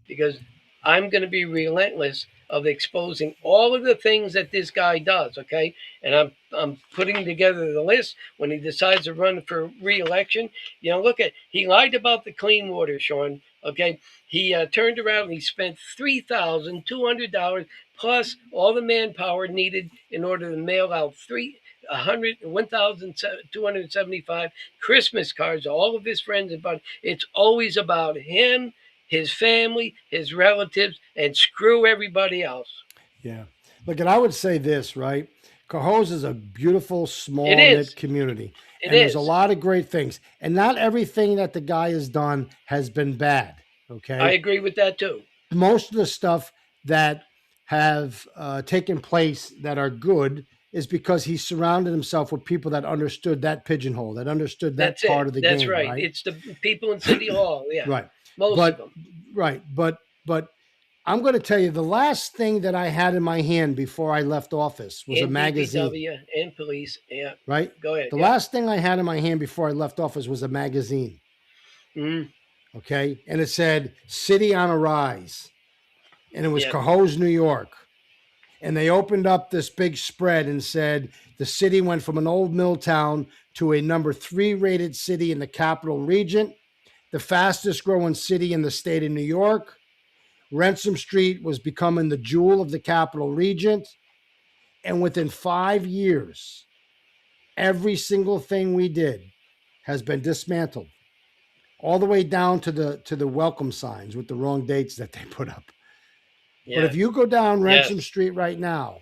because I'm going to be relentless of exposing all of the things that this guy does. Okay, and I'm putting together the list when he decides to run for re-election. Look at he lied about the clean water, Sean. Okay, he turned around and he spent $3,200 plus all the manpower needed in order to mail out 1,275 Christmas cards to all of his friends and buddies. It's always about him, his family, his relatives, and screw everybody else. Yeah. Look, and I would say this, right? Cohoes is a beautiful, small It is. knit community. It and there's is. a lot of great things. And not everything that the guy has done has been bad. Okay. I agree with that too. Most of the stuff that have taken place that are good is because he surrounded himself with people that understood that pigeonhole, that understood that That's part it. of the That's game. right. Right. It's the people in City Hall. Yeah. Right. Most but, of them. Right. But I'm going to tell you the last thing that I had in my hand before I left office was a magazine. DPW and police. Yeah. Right. Go ahead. The last thing I had in my hand before I left office was a magazine. Mm-hmm. Okay. And it said City on a Rise. And it was Yeah. Cohoes, New York. And they opened up this big spread and said the city went from an old mill town to a number 3 rated city in the capital region, the fastest growing city in the state of New York. Ransom Street was becoming the jewel of the capital region. And within 5 years, every single thing we did has been dismantled, all the way down to the welcome signs with the wrong dates that they put up. Yeah. But if you go down Ransom Street right now,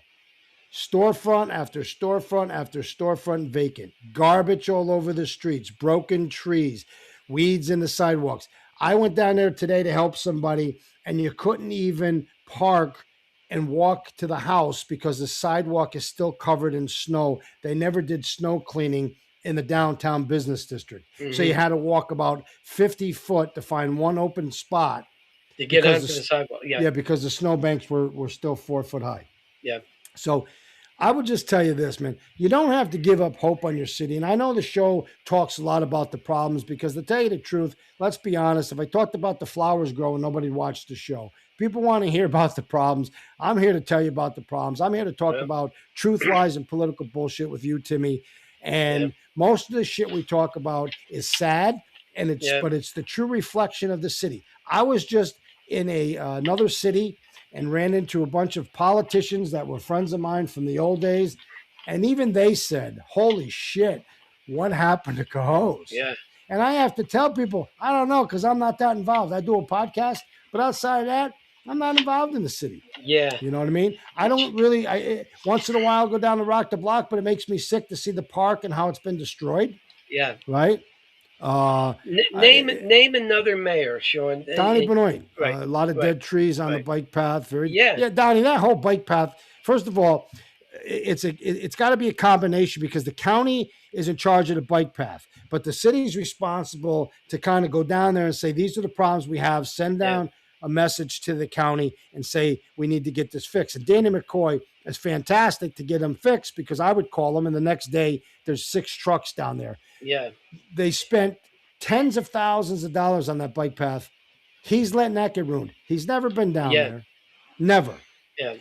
storefront after storefront after storefront vacant, garbage all over the streets, broken trees, weeds in the sidewalks. I went down there today to help somebody, and you couldn't even park and walk to the house because the sidewalk is still covered in snow. They never did snow cleaning in the downtown business district. Mm-hmm. So you had to walk about 50 foot to find one open spot. To get onto the sidewalk. Yeah. Yeah, because the snowbanks were still 4 foot high. Yeah. So I would just tell you this, man. You don't have to give up hope on your city. And I know the show talks a lot about the problems because to tell you the truth, let's be honest, if I talked about the flowers growing, nobody watched the show. People want to hear about the problems. I'm here to tell you about the problems. I'm here to talk about truth, lies, and political bullshit with you, Timmy. And most of the shit we talk about is sad, and but it's the true reflection of the city. I was just in another city and ran into a bunch of politicians that were friends of mine from the old days. And even they said, holy shit, what happened to Cohoes? Yeah. And I have to tell people, I don't know, because I'm not that involved. I do a podcast, but outside of that, I'm not involved in the city. Yeah. You know what I mean? I don't really, once in a while go down to Rock the Block, but it makes me sick to see the park and how it's been destroyed. Yeah. Right? Name another mayor, Sean. Donnie Benoit. Right. A lot of dead trees on the bike path. Yeah, Donnie, that whole bike path. First of all, it's got to be a combination because the county is in charge of the bike path, but the city is responsible to kind of go down there and say these are the problems we have. Send down a message to the county and say we need to get this fixed. And Danny McCoy is fantastic to get them fixed because I would call them and the next day there's 6 trucks down there. Yeah. They spent tens of thousands of dollars on that bike path. He's letting that get ruined. He's never been down there. Never. Yeah.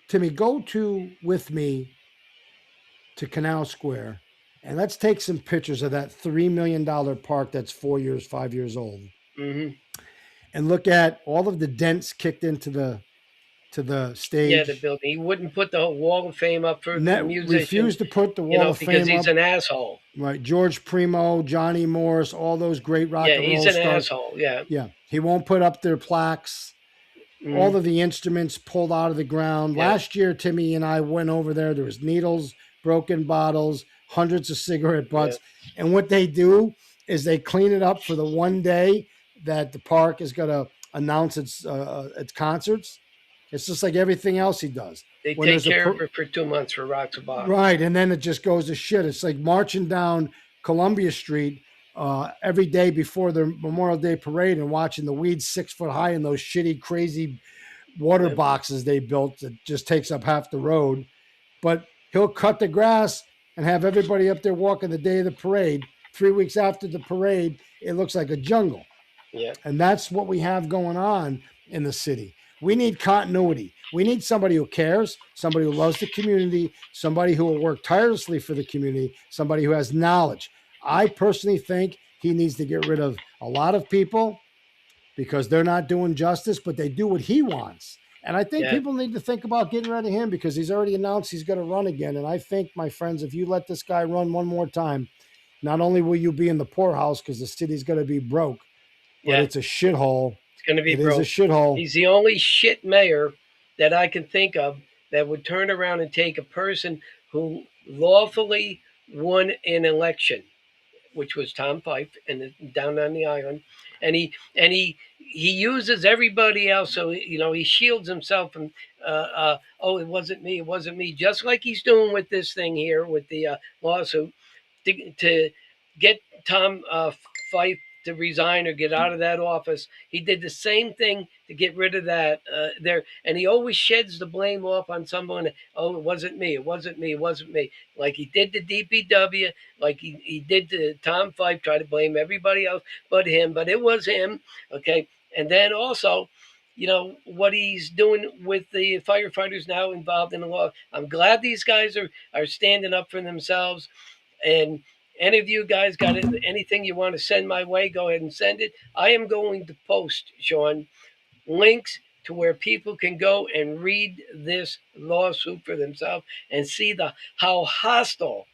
Timmy, go with me to Canal Square and let's take some pictures of that $3 million park that's 4 years, 5 years old. Mm-hmm. And look at all of the dents kicked into the stage. Yeah, the building. He wouldn't put the wall of fame up for the musician. Refused to put the wall of fame up. Because he's an asshole. Right. George Primo, Johnny Morris, all those great rock and roll stars. Yeah, he's an asshole. Yeah. Yeah. He won't put up their plaques. Mm. All of the instruments pulled out of the ground. Yeah. Last year, Timmy and I went over there. There was needles, broken bottles, hundreds of cigarette butts. Yeah. And what they do is they clean it up for the one day that the park is going to announce its concerts. It's just like everything else he does. They When take there's a care of it for 2 months for Rocks of Bottom. right, and then it just goes to shit. It's like marching down Columbia Street every day before the Memorial Day parade and watching the weeds 6 foot high in those shitty, crazy water boxes they built that just takes up half the road. But he'll cut the grass and have everybody up there walking the day of the parade. 3 weeks after the parade, it looks like a jungle. Yeah. And that's what we have going on in the city. We need continuity. We need somebody who cares, somebody who loves the community, somebody who will work tirelessly for the community, somebody who has knowledge. I personally think he needs to get rid of a lot of people because they're not doing justice, but they do what he wants. And I think people need to think about getting rid of him because he's already announced he's going to run again. And I think, my friends, if you let this guy run one more time, not only will you be in the poorhouse because the city's going to be broke, but it's a shithole. It's going to be broke. It is a shithole. He's the only shit mayor that I can think of that would turn around and take a person who lawfully won an election, which was Tom Fife, and down on the island, and he uses everybody else, so he shields himself from oh, it wasn't me, just like he's doing with this thing here with the lawsuit to get Tom Fife to resign or get out of that office. He did the same thing to get rid of that there, and he always sheds the blame off on someone. Oh, it wasn't me, like he did to DPW, like he did to Tom Fife, try to blame everybody else but him, but it was him. Okay. And then also, what he's doing with the firefighters now involved in the law. I'm glad these guys are standing up for themselves. And any of you guys got anything you want to send my way, go ahead and send it. I am going to post, Sean, links to where people can go and read this lawsuit for themselves and see how hostile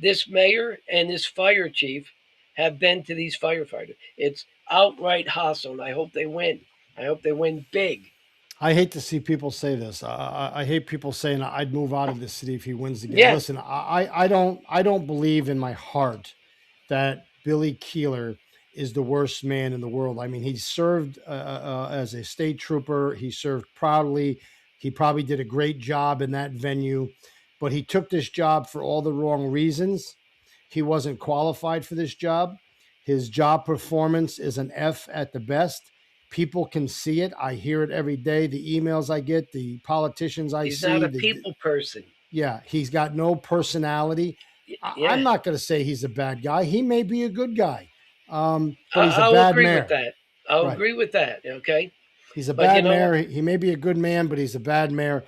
this mayor and this fire chief have been to these firefighters. It's outright hostile, and I hope they win. I hope they win big. I hate to see people say this. I hate people saying I'd move out of this city if he wins again. Yeah. Listen, I don't believe in my heart that Billy Keeler is the worst man in the world. I mean, he served as a state trooper. He served proudly. He probably did a great job in that venue, but he took this job for all the wrong reasons. He wasn't qualified for this job. His job performance is an F at the best. People can see it. I hear it every day. The emails I get, the politicians I see. He's not a people person. Yeah, he's got no personality. Yeah. I'm not going to say he's a bad guy. He may be a good guy, but he's a I'll bad agree mayor. with that. I'll agree with that. Okay. He's a bad mayor. He may be a good man, but he's a bad mayor.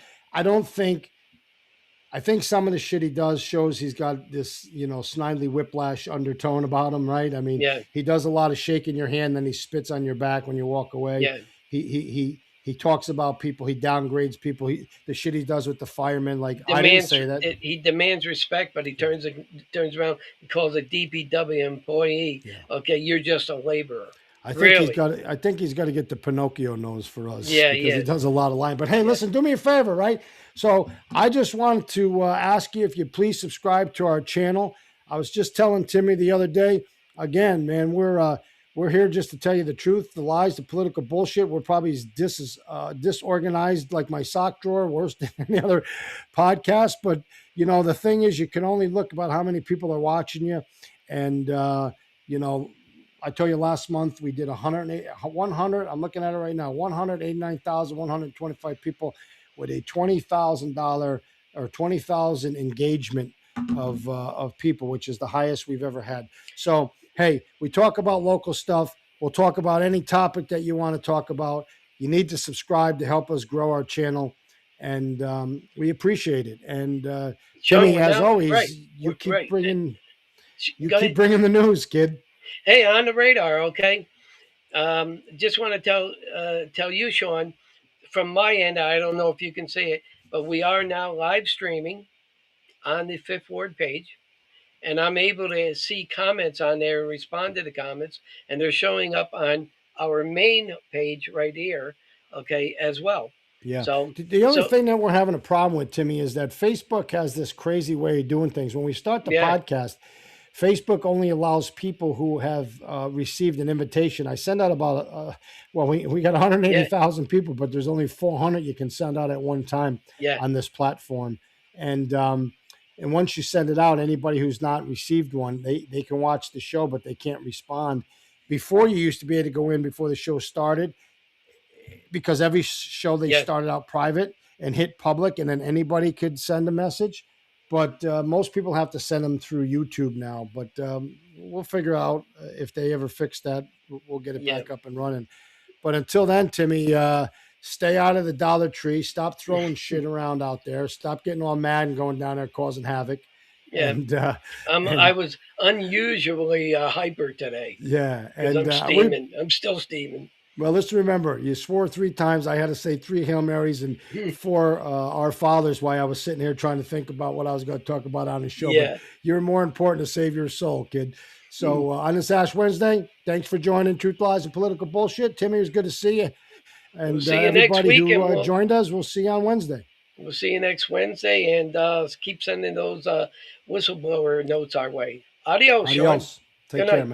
I think some of the shit he does shows he's got this, snidely whiplash undertone about him, right? I mean, he does a lot of shaking your hand, then he spits on your back when you walk away. Yeah. He talks about people. He downgrades people. The shit he does with the firemen, like I didn't say that. He demands respect, but he turns around and calls a DPW employee. Yeah. Okay, you're just a laborer. I think he's got to get the Pinocchio nose for us. Yeah, because he does a lot of lying. But hey, listen, do me a favor, right? So I just wanted to ask you if you please subscribe to our channel. I was just telling Timmy the other day. Again, man, we're here just to tell you the truth, the lies, the political bullshit. We're probably as disorganized like my sock drawer, worse than any other podcast. But the thing is, you can only look about how many people are watching you, and I told you last month we did 100. I'm looking at it right now. 189,125 people with a $20,000 or 20,000 engagement of people, which is the highest we've ever had. So hey, we talk about local stuff. We'll talk about any topic that you want to talk about. You need to subscribe to help us grow our channel, and we appreciate it. And Jimmy, as always, you keep bringing the news, kid. Hey, on the radar, okay? Just want to tell you, Sean, from my end, I don't know if you can see it, but we are now live streaming on the Fifth Ward page, and I'm able to see comments on there and respond to the comments, and they're showing up on our main page right here, okay, as well. Yeah. So the only thing that we're having a problem with, Timmy, is that Facebook has this crazy way of doing things. When we start the podcast, Facebook only allows people who have received an invitation. I send out about we got Yeah. 180,000 people, but there's only 400 you can send out at one time Yeah. on this platform. And once you send it out, anybody who's not received one, they can watch the show, but they can't respond. Before, you used to be able to go in before the show started, because every show they Yeah. started out private and hit public, and then anybody could send a message. But most people have to send them through YouTube now. But we'll figure out if they ever fix that. We'll get it Yeah. back up and running. But until then, Timmy, stay out of the Dollar Tree. Stop throwing shit around out there. Stop getting all mad and going down there causing havoc. Yeah. And, I was unusually hyper today yeah. because And I'm steaming. I'm still steaming. well, let's remember, you swore 3 times. I had to say 3 Hail Marys and 4 Our Fathers while I was sitting here trying to think about what I was going to talk about on the show. Yeah. But you're more important to save your soul, kid. So on this Ash Wednesday, thanks for joining Truth, Lies, and Political Bullshit. Timmy, it was good to see you. And We'll see you next everybody week, and who we'll- joined us, we'll see you on Wednesday. We'll see you next Wednesday, and keep sending those whistleblower notes our way. Adios, Sean. Adios. Take Good care, night. man.